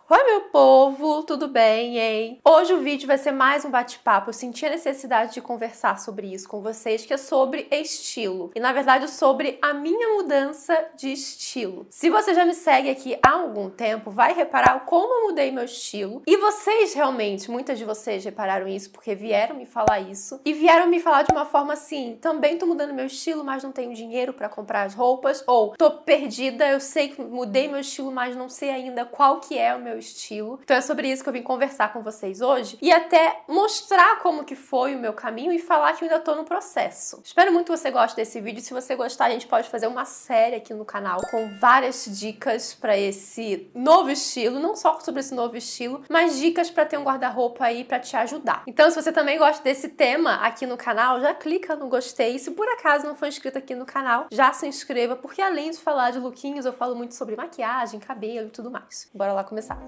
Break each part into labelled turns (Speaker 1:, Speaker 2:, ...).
Speaker 1: Oi, meu povo, tudo bem, hein? Hoje o vídeo vai ser mais um bate-papo. Eu senti a necessidade de conversar sobre isso com vocês, que é sobre estilo. E, na verdade, sobre a minha mudança de estilo. Se você já me segue aqui há algum tempo, vai reparar como eu mudei meu estilo. E vocês realmente, muitas de vocês repararam isso porque vieram me falar isso. E vieram me falar de uma forma assim, também tô mudando meu estilo, mas não tenho dinheiro pra comprar as roupas. Ou tô perdida, eu sei que mudei meu estilo, mas não sei ainda qual que é o meu estilo. Então é sobre isso que eu vim conversar com vocês hoje e até mostrar como que foi o meu caminho e falar que eu ainda tô no processo. Espero muito que você goste desse vídeo. Se você gostar, a gente pode fazer uma série aqui no canal com várias dicas para esse novo estilo, não só sobre esse novo estilo, mas dicas para ter um guarda-roupa aí para te ajudar. Então, se você também gosta desse tema aqui no canal, já clica no gostei. E se por acaso não for inscrito aqui no canal, já se inscreva, porque além de falar de lookinhos, eu falo muito sobre maquiagem, cabelo e tudo mais. Bora lá começar.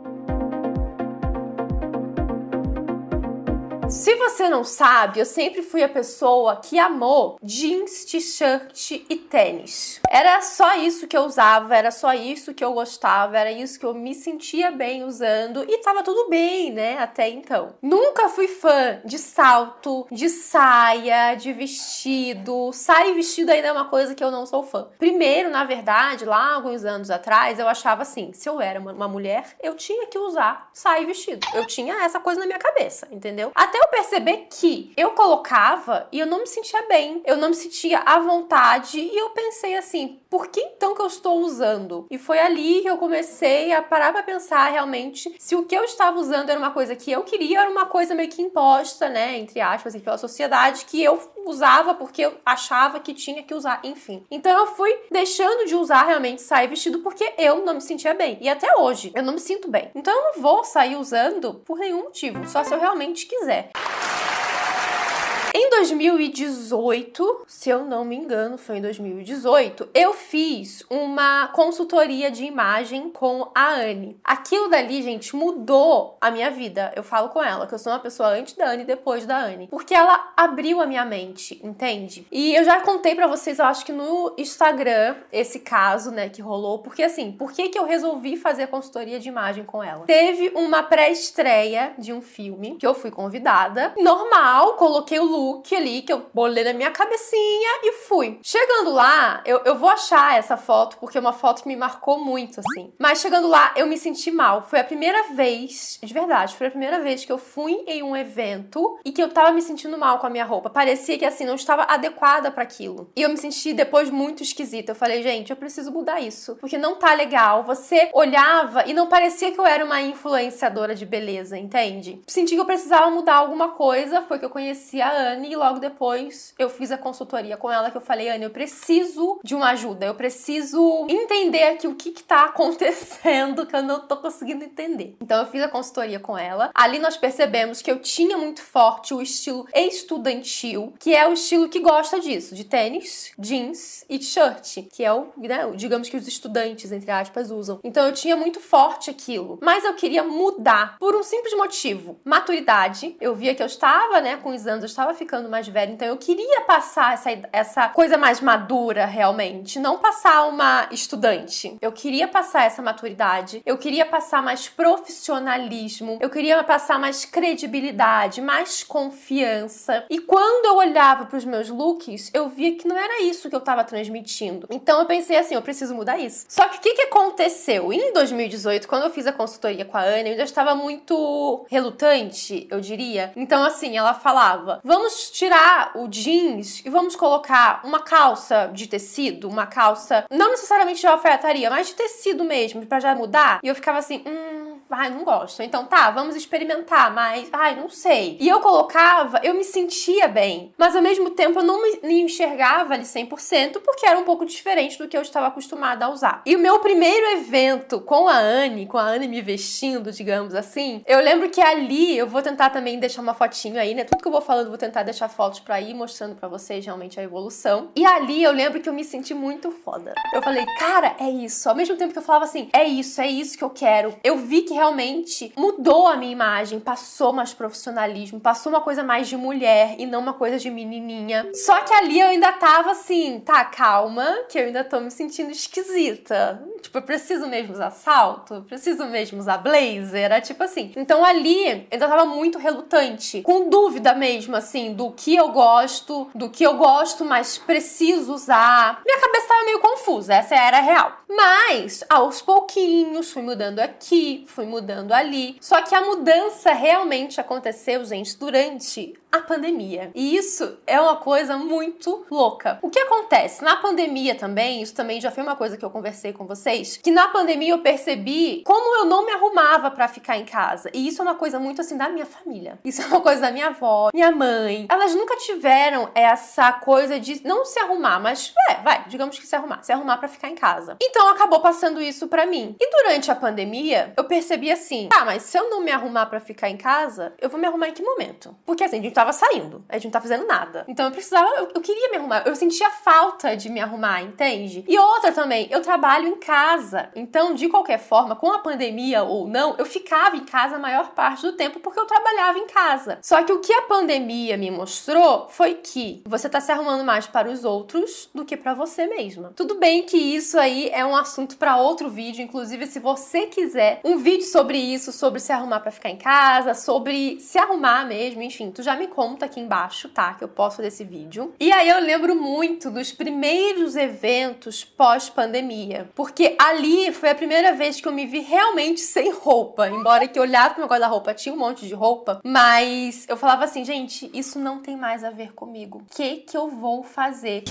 Speaker 1: Se você não sabe, eu sempre fui a pessoa que amou jeans, t-shirt e tênis. Era só isso que eu usava, era só isso que eu gostava, era isso que eu me sentia bem usando e tava tudo bem, né, até então. Nunca fui fã de salto, de saia, de vestido. Saia e vestido ainda é uma coisa que eu não sou fã. Primeiro, na verdade, lá alguns anos atrás, eu achava assim, se eu era uma mulher, eu tinha que usar saia e vestido. Eu tinha essa coisa na minha cabeça, entendeu? Até eu perceber que eu colocava e eu não me sentia bem, eu não me sentia à vontade e eu pensei assim, por que então que eu estou usando? E foi ali que eu comecei a parar pra pensar realmente se o que eu estava usando era uma coisa que eu queria, era uma coisa meio que imposta, né, entre aspas, pela sociedade, que eu usava porque eu achava que tinha que usar, enfim. Então eu fui deixando de usar realmente saia e vestido porque eu não me sentia bem. E até hoje, eu não me sinto bem. Então eu não vou sair usando por nenhum motivo, só se eu realmente quiser. Em 2018, se eu não me engano, foi em 2018, eu fiz uma consultoria de imagem com a Anne. Aquilo dali, gente, mudou a minha vida. Eu falo com ela que eu sou uma pessoa antes da Anne e depois da Anne. Porque ela abriu a minha mente, entende? E eu já contei pra vocês, eu acho que no Instagram, esse caso, né, que rolou. Porque assim, por que eu resolvi fazer a consultoria de imagem com ela? Teve uma pré-estreia de um filme que eu fui convidada. Normal, coloquei o look ali que eu bolei na minha cabecinha e fui. Chegando lá, eu vou achar essa foto porque é uma foto que me marcou muito, assim. Mas chegando lá, eu me senti mal. Foi a primeira vez, de verdade, foi a primeira vez que eu fui em um evento e que eu tava me sentindo mal com a minha roupa. Parecia que, assim, não estava adequada pra aquilo. E eu me senti depois muito esquisita. Eu falei, gente, eu preciso mudar isso, porque não tá legal. Você olhava e não parecia que eu era uma influenciadora de beleza, entende? Senti que eu precisava mudar alguma coisa, foi que eu conheci a Anne e logo depois eu fiz a consultoria com ela, que eu falei, Anne, eu preciso de uma ajuda, eu preciso entender aqui o que tá acontecendo que eu não tô conseguindo entender. Então eu fiz a consultoria com ela. Ali nós percebemos que eu tinha muito forte o estilo estudantil, que é o estilo que gosta disso, de tênis, jeans e t-shirt, que é o, né, digamos que os estudantes, entre aspas, usam. Então eu tinha muito forte aquilo, mas eu queria mudar por um simples motivo, maturidade. Eu via que eu estava, né, com os anos, eu estava ficando mais velha, então eu queria passar essa coisa mais madura realmente, não passar uma estudante. Eu queria passar essa maturidade, eu queria passar mais profissionalismo, eu queria passar mais credibilidade, mais confiança. E quando eu olhava para os meus looks, eu via que não era isso que eu estava transmitindo. Então eu pensei assim, eu preciso mudar isso. Só que o que aconteceu? Em 2018, quando eu fiz a consultoria com a Anne, eu já estava muito relutante, eu diria. Então assim, ela falava, vamos tirar o jeans e vamos colocar uma calça de tecido, uma calça, não necessariamente de alfaiataria, mas de tecido mesmo, pra já mudar. E eu ficava assim, ai, não gosto. Então tá, vamos experimentar, mas, ai, não sei. E eu colocava, eu me sentia bem, mas ao mesmo tempo eu não me enxergava ali 100%, porque era um pouco diferente do que eu estava acostumada a usar. E o meu primeiro evento com a Anne me vestindo, digamos assim, eu lembro que ali, eu vou tentar também deixar uma fotinho aí, né? Tudo que eu vou falando, eu vou tentar deixar fotos pra ir mostrando pra vocês realmente a evolução. E ali eu lembro que eu me senti muito foda. Eu falei, cara, é isso. Ao mesmo tempo que eu falava assim, é isso que eu quero. Eu vi que realmente mudou a minha imagem, passou mais profissionalismo, passou uma coisa mais de mulher e não uma coisa de menininha. Só que ali eu ainda tava assim, tá, calma, que eu ainda tô me sentindo esquisita. Tipo, eu preciso mesmo usar salto? Eu preciso mesmo usar blazer? Era tipo assim. Então ali eu ainda tava muito relutante, com dúvida mesmo, assim, do que eu gosto, mas preciso usar. Minha cabeça tava meio confusa, essa era a real. Mas, aos pouquinhos, fui mudando aqui, fui mudando ali. Só que a mudança realmente aconteceu, gente, durante a pandemia. E isso é uma coisa muito louca. O que acontece? Na pandemia também, isso também já foi uma coisa que eu conversei com vocês, que na pandemia eu percebi como eu não me arrumava pra ficar em casa. E isso é uma coisa muito assim da minha família. Isso é uma coisa da minha avó, minha mãe. Elas nunca tiveram essa coisa de não se arrumar, mas digamos que se arrumar pra ficar em casa. Então acabou passando isso pra mim. E durante a pandemia, eu percebi assim, mas se eu não me arrumar pra ficar em casa, eu vou me arrumar em que momento? Porque assim, a gente tava saindo, a gente não tá fazendo nada. Então eu queria me arrumar, eu sentia falta de me arrumar, entende? E outra também, eu trabalho em casa. Então, de qualquer forma, com a pandemia ou não, eu ficava em casa a maior parte do tempo porque eu trabalhava em casa. Só que o que a pandemia me mostrou foi que você tá se arrumando mais para os outros do que para você mesma. Tudo bem que isso aí é um assunto para outro vídeo, inclusive se você quiser um vídeo sobre isso, sobre se arrumar para ficar em casa, sobre se arrumar mesmo, enfim, tu já me conta aqui embaixo, tá? Que eu posso fazer esse vídeo. E aí eu lembro muito dos primeiros eventos pós-pandemia, porque ali foi a primeira vez que eu me vi realmente sem roupa, embora que eu olhava pro meu guarda-roupa, tinha um monte de roupa, mas eu falava assim, gente, isso não tem mais a ver comigo. O que eu vou fazer?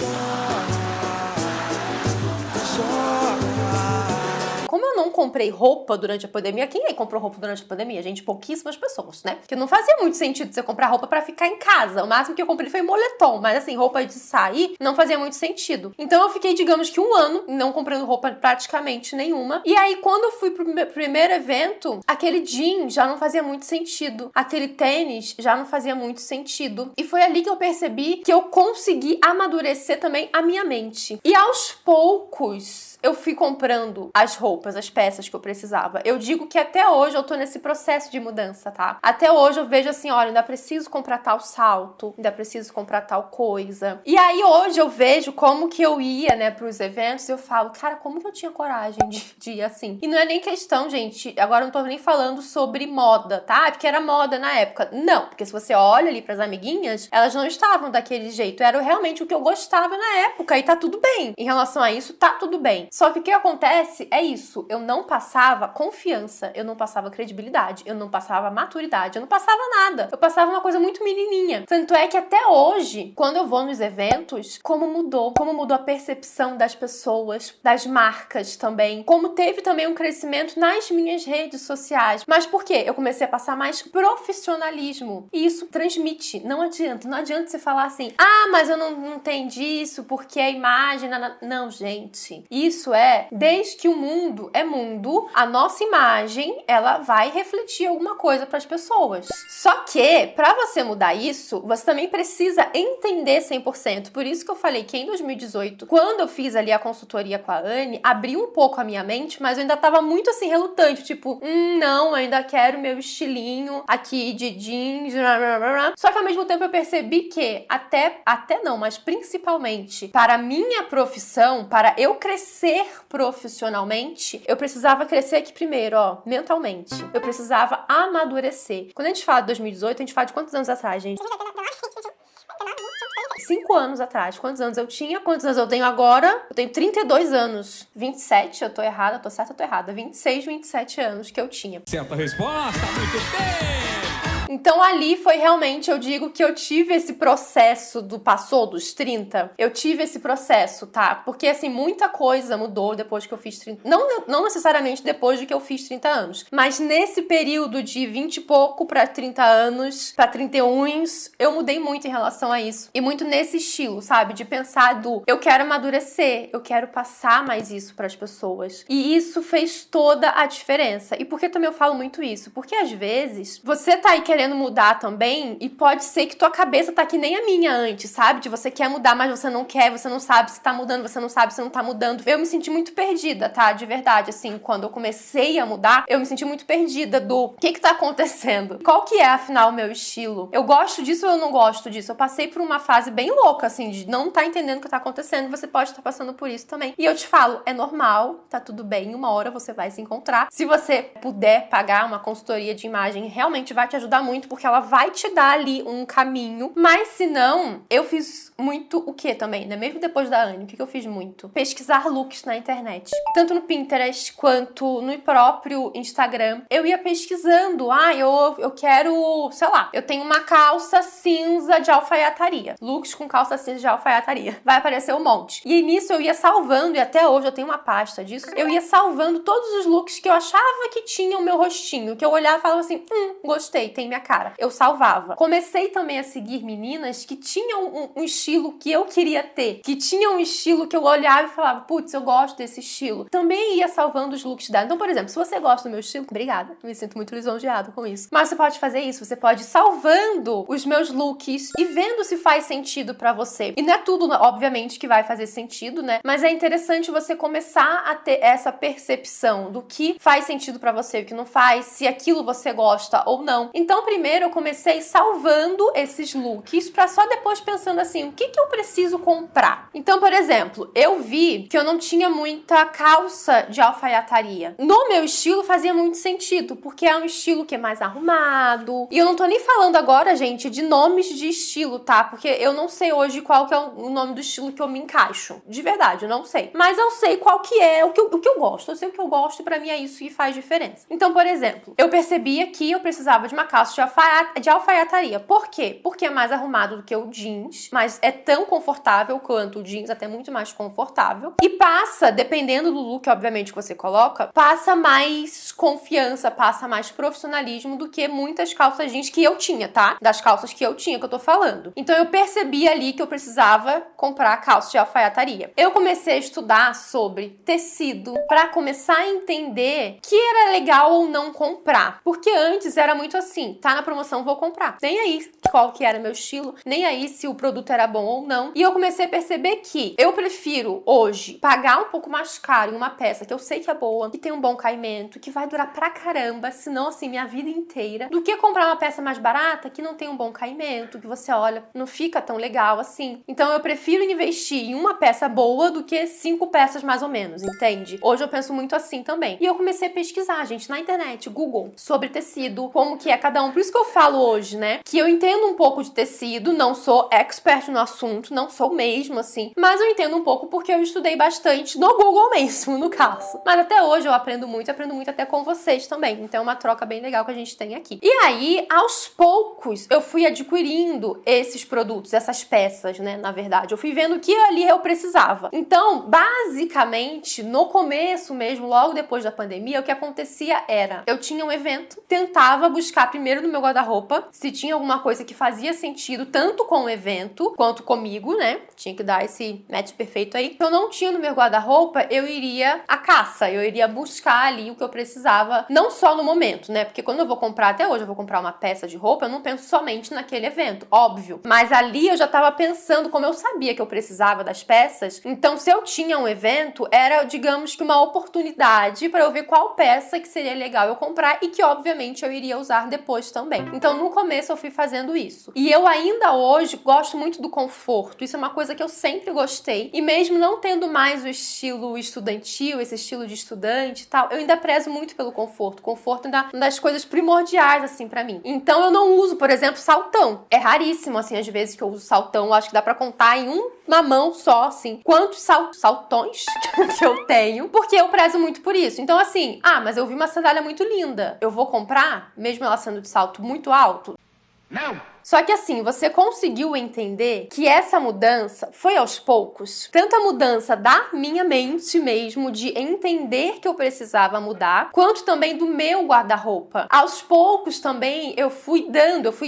Speaker 1: Como eu não comprei roupa durante a pandemia, quem aí comprou roupa durante a pandemia? Gente, pouquíssimas pessoas, né? Porque não fazia muito sentido você comprar roupa pra ficar em casa. O máximo que eu comprei foi moletom, mas assim, roupa de sair não fazia muito sentido. Então eu fiquei, digamos que um ano não comprando roupa praticamente nenhuma. E aí, quando eu fui pro primeiro evento, aquele jean já não fazia muito sentido. Aquele tênis já não fazia muito sentido. E foi ali que eu percebi que eu consegui amadurecer também a minha mente. E aos poucos, eu fui comprando as roupas, as peças que eu precisava. Eu digo que até hoje eu tô nesse processo de mudança, tá? Até hoje eu vejo assim, olha, ainda preciso comprar tal salto, ainda preciso comprar tal coisa. E aí hoje eu vejo como que eu ia, né, pros eventos e eu falo, cara, como que eu tinha coragem de ir assim? E não é nem questão, gente, agora eu não tô nem falando sobre moda, tá? Porque era moda na época. Não, porque se você olha ali pras amiguinhas, elas não estavam daquele jeito. Era realmente o que eu gostava na época e tá tudo bem. Em relação a isso, tá tudo bem. Só que o que acontece é isso, eu não passava confiança, eu não passava credibilidade, eu não passava maturidade, eu não passava nada. Eu passava uma coisa muito menininha. Tanto é que até hoje, quando eu vou nos eventos, como mudou a percepção das pessoas, das marcas também, como teve também um crescimento nas minhas redes sociais. Mas por quê? Eu comecei a passar mais profissionalismo. E isso transmite, não adianta você falar assim, mas eu não entendi isso porque a imagem... Não, gente, isso desde que o mundo é mundo, a nossa imagem, ela vai refletir alguma coisa para as pessoas. Só que, para você mudar isso, você também precisa entender 100%. Por isso que eu falei que em 2018, quando eu fiz ali a consultoria com a Anne, abriu um pouco a minha mente, mas eu ainda tava muito assim, relutante, tipo, não, eu ainda quero meu estilinho aqui de jeans, só que ao mesmo tempo eu percebi que, até não, mas principalmente para a minha profissão, para eu crescer profissionalmente, eu precisava crescer aqui primeiro, mentalmente. Eu precisava amadurecer. Quando a gente fala de 2018, a gente fala de quantos anos atrás, gente? 5 anos atrás. Quantos anos eu tinha? Quantos anos eu tenho agora? Eu tenho 32 anos. 27, eu tô errada, tô certa, eu tô errada. 26, 27 anos que eu tinha.
Speaker 2: Certa resposta, muito bem!
Speaker 1: Então ali foi realmente, eu digo que eu tive esse processo passou dos 30, eu tive esse processo, tá? Porque assim, muita coisa mudou depois que eu fiz 30, não necessariamente depois de que eu fiz 30 anos, mas nesse período de 20 e pouco pra 30 anos, pra 31, eu mudei muito em relação a isso. E muito nesse estilo, sabe? De pensar eu quero amadurecer, eu quero passar mais isso pras pessoas. E isso fez toda a diferença. E por que também eu falo muito isso? Porque às vezes, você tá aí querendo querendo mudar também, e pode ser que tua cabeça tá que nem a minha antes, sabe? De você quer mudar, mas você não quer, você não sabe se tá mudando, você não sabe se não tá mudando. Eu me senti muito perdida, tá? De verdade, assim, quando eu comecei a mudar, eu me senti muito perdida do que tá acontecendo. Qual que é, afinal, o meu estilo? Eu gosto disso ou eu não gosto disso? Eu passei por uma fase bem louca, assim, de não tá entendendo o que tá acontecendo. Você pode estar passando por isso também. E eu te falo, é normal, tá tudo bem, uma hora você vai se encontrar. Se você puder pagar uma consultoria de imagem, realmente vai te ajudar muito, porque ela vai te dar ali um caminho. Mas se não, eu fiz muito o que também, né? Mesmo depois da Anne, o que eu fiz muito? Pesquisar looks na internet. Tanto no Pinterest quanto no próprio Instagram. Eu ia pesquisando, eu quero, sei lá, eu tenho uma calça cinza de alfaiataria. Looks com calça cinza de alfaiataria. Vai aparecer um monte. E nisso eu ia salvando, e até hoje eu tenho uma pasta disso, eu ia salvando todos os looks que eu achava que tinham o meu rostinho, que eu olhava e falava assim, gostei, tem minha cara. Eu salvava. Comecei também a seguir meninas que tinham um estilo que eu queria ter, que tinham um estilo que eu olhava e falava, putz, eu gosto desse estilo. Também ia salvando os looks dela. Então, por exemplo, se você gosta do meu estilo, obrigada, me sinto muito lisonjeado com isso. Mas você pode fazer isso, você pode ir salvando os meus looks e vendo se faz sentido pra você. E não é tudo, obviamente, que vai fazer sentido, né? Mas é interessante você começar a ter essa percepção do que faz sentido pra você, o que não faz, se aquilo você gosta ou não. Então, primeiro eu comecei salvando esses looks pra só depois pensando assim, o que eu preciso comprar? Então, por exemplo, eu vi que eu não tinha muita calça de alfaiataria. No meu estilo fazia muito sentido, porque é um estilo que é mais arrumado. E eu não tô nem falando agora, gente, de nomes de estilo, tá? Porque eu não sei hoje qual que é o nome do estilo que eu me encaixo. De verdade, eu não sei. Mas eu sei qual que é o que eu gosto. Eu sei o que eu gosto e pra mim é isso que faz diferença. Então, por exemplo, eu percebia que eu precisava de uma calça de alfaiataria. Por quê? Porque é mais arrumado do que o jeans, mas é tão confortável quanto o jeans, até muito mais confortável. E passa, dependendo do look, obviamente, que você coloca, passa mais confiança, passa mais profissionalismo do que muitas calças jeans que eu tinha, tá? Das calças que eu tinha, que eu tô falando. Então eu percebi ali que eu precisava comprar calça de alfaiataria. Eu comecei a estudar sobre tecido pra começar a entender que era legal ou não comprar. Porque antes era muito assim, tá na promoção, vou comprar. Nem aí qual que era meu estilo, nem aí se o produto era bom ou não. E eu comecei a perceber que eu prefiro hoje pagar um pouco mais caro em uma peça que eu sei que é boa, que tem um bom caimento, que vai durar pra caramba, se não assim minha vida inteira, do que comprar uma peça mais barata que não tem um bom caimento, que você olha, não fica tão legal assim. Então eu prefiro investir em uma peça boa do que 5 peças mais ou menos, entende? Hoje eu penso muito assim também. E eu comecei a pesquisar, gente, na internet, Google, sobre tecido, como que é cada um. Por isso que eu falo hoje, né, que eu entendo um pouco de tecido, não sou expert no assunto, não sou mesmo assim, mas eu entendo um pouco porque eu estudei bastante no Google mesmo, no caso. Mas até hoje eu aprendo muito até com vocês também. Então é uma troca bem legal que a gente tem aqui. E aí, aos poucos, eu fui adquirindo esses produtos, essas peças, né, na verdade. Eu fui vendo que ali eu precisava. Então, basicamente, no começo mesmo, logo depois da pandemia, o que acontecia era, eu tinha um evento, tentava buscar primeiro no meu guarda-roupa se tinha alguma coisa que fazia sentido, tanto com o evento, quanto comigo, né? Tinha que dar esse match perfeito aí. Se eu não tinha no meu guarda-roupa, eu iria à caça, eu iria buscar ali o que eu precisava, não só no momento, né? Porque quando eu vou comprar, até hoje eu vou comprar uma peça de roupa, eu não penso somente naquele evento, óbvio. Mas ali eu já tava pensando, como eu sabia que eu precisava das peças, então se eu tinha um evento, era, digamos que uma oportunidade para eu ver qual peça que seria legal eu comprar e que, obviamente, eu iria usar depois também. Então, no começo eu fui fazendo isso. E eu ainda hoje gosto muito do conforto. Isso é uma coisa que eu sempre gostei. E mesmo não tendo mais o estilo estudantil, esse estilo de estudante e tal, eu ainda prezo muito pelo conforto. Conforto é uma das coisas primordiais, assim, pra mim. Então, eu não uso, por exemplo, saltão. É raríssimo, assim, às vezes que eu uso saltão. Eu acho que dá pra contar em uma mão só, assim, quantos saltões que eu tenho, porque eu prezo muito por isso. Então, assim, mas eu vi uma sandália muito linda. Eu vou comprar, mesmo ela sendo de salto muito alto?
Speaker 2: Não!
Speaker 1: Só que assim, você conseguiu entender que essa mudança foi aos poucos? Tanto a mudança da minha mente mesmo, de entender que eu precisava mudar, quanto também do meu guarda-roupa. Aos poucos também eu fui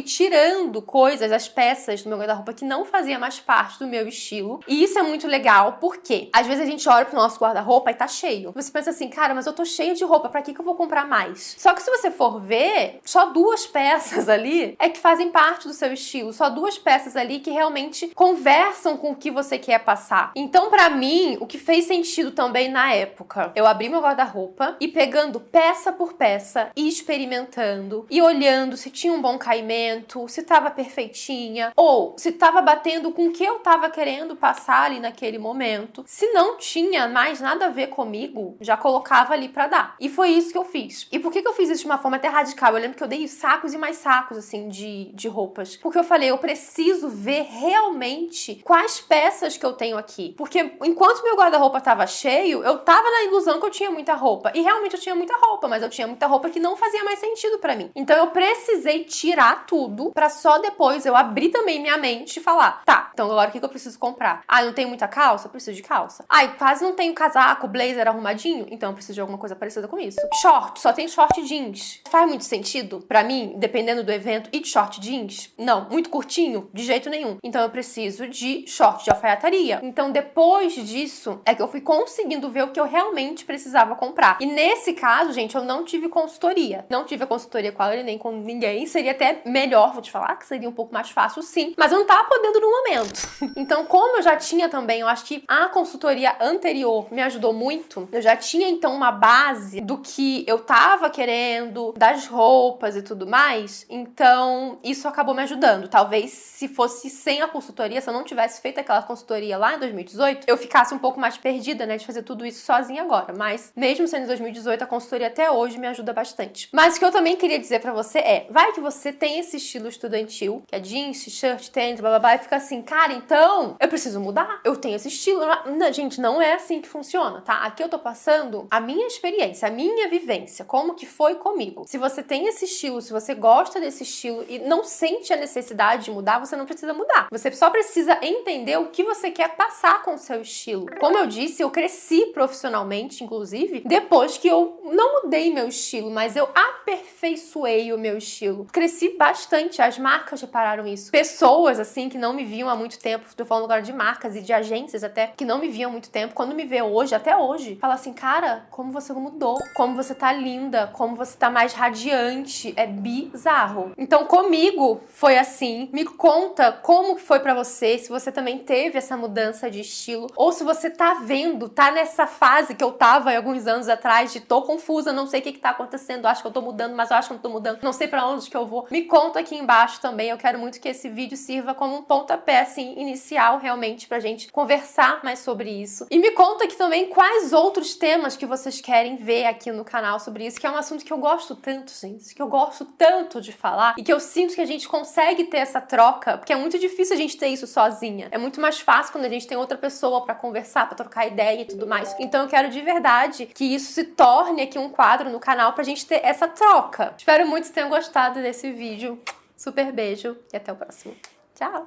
Speaker 1: tirando coisas, as peças do meu guarda-roupa que não fazia mais parte do meu estilo. E isso é muito legal, porque às vezes a gente olha pro nosso guarda-roupa e tá cheio. Você pensa assim, cara, mas eu tô cheio de roupa, pra que eu vou comprar mais? Só que se você for ver, só 2 peças ali é que fazem parte do seu estilo. Só 2 peças ali que realmente conversam com o que você quer passar. Então, pra mim, o que fez sentido também na época, eu abri meu guarda-roupa e pegando peça por peça e experimentando e olhando se tinha um bom caimento, se tava perfeitinha ou se tava batendo com o que eu tava querendo passar ali naquele momento. Se não tinha mais nada a ver comigo, já colocava ali pra dar. E foi isso que eu fiz. E por que eu fiz isso de uma forma até radical? Eu lembro que eu dei sacos e mais sacos, assim, de roupas. Porque eu falei, eu preciso ver realmente quais peças que eu tenho aqui. Porque enquanto meu guarda-roupa tava cheio, eu tava na ilusão que eu tinha muita roupa. E realmente eu tinha muita roupa, mas eu tinha muita roupa que não fazia mais sentido pra mim. Então eu precisei tirar tudo pra só depois eu abrir também minha mente e falar, tá, então agora o que eu preciso comprar? Ah, não tenho muita calça? Eu preciso de calça. Ah, quase não tenho casaco, blazer arrumadinho? Então eu preciso de alguma coisa parecida com isso. Short, só tem short jeans. Faz muito sentido pra mim, dependendo do evento, ir de short jeans? Não. Muito curtinho? De jeito nenhum. Então eu preciso de short de alfaiataria. Então depois disso é que eu fui conseguindo ver o que eu realmente precisava comprar. E nesse caso, gente, eu não tive consultoria. Não tive a consultoria com a Anne nem com ninguém. Seria até melhor, vou te falar, que seria um pouco mais fácil sim. Mas eu não tava podendo no momento. Então, como eu já tinha também, eu acho que a consultoria anterior me ajudou muito. Eu já tinha então uma base do que eu tava querendo, das roupas e tudo mais. Então, isso acabou me ajudando. Talvez se fosse sem a consultoria, se eu não tivesse feito aquela consultoria lá em 2018, eu ficasse um pouco mais perdida, né, de fazer tudo isso sozinha agora. Mas, mesmo sendo em 2018, a consultoria até hoje me ajuda bastante. Mas o que eu também queria dizer pra você é, vai que você tem esse estilo estudantil, que é jeans, t-shirt, tênis, blá blá blá, e fica assim, cara, então, eu preciso mudar. Eu tenho esse estilo. Não, gente, não é assim que funciona, tá? Aqui eu tô passando a minha experiência, a minha vivência, como que foi comigo. Se você tem esse estilo, se você gosta desse estilo e não sente a necessidade de mudar, você não precisa mudar. Você só precisa entender o que você quer passar com o seu estilo. Como eu disse, eu cresci profissionalmente, inclusive, depois que eu não mudei meu estilo, mas eu aperfeiçoei o meu estilo. Cresci bastante, as marcas repararam isso. Pessoas, assim, que não me viam há muito tempo, tô falando agora de marcas e de agências até, que não me viam há muito tempo, quando me vê hoje, até hoje, fala assim, cara, como você mudou, como você tá linda, como você tá mais radiante, é bizarro. Então comigo foi assim, me conta como que foi pra você, se você também teve essa mudança de estilo, ou se você tá vendo, tá nessa fase que eu tava há alguns anos atrás, de tô confusa, não sei o que tá acontecendo, acho que eu tô mudando, mas eu acho que eu não tô mudando, não sei pra onde que eu vou. Me conta aqui embaixo também, eu quero muito que esse vídeo sirva como um pontapé, assim, inicial realmente pra gente conversar mais sobre isso. E me conta aqui também quais outros temas que vocês querem ver aqui no canal sobre isso, que é um assunto que eu gosto tanto, gente, que eu gosto tanto de falar e que eu sinto que a gente consegue ter essa troca, porque é muito difícil a gente ter isso sozinha. É muito mais fácil quando a gente tem outra pessoa pra conversar, pra trocar ideia e tudo mais. Então eu quero de verdade que isso se torne aqui um quadro no canal pra gente ter essa troca. Espero muito que tenham gostado desse vídeo. Super beijo e até o próximo. Tchau!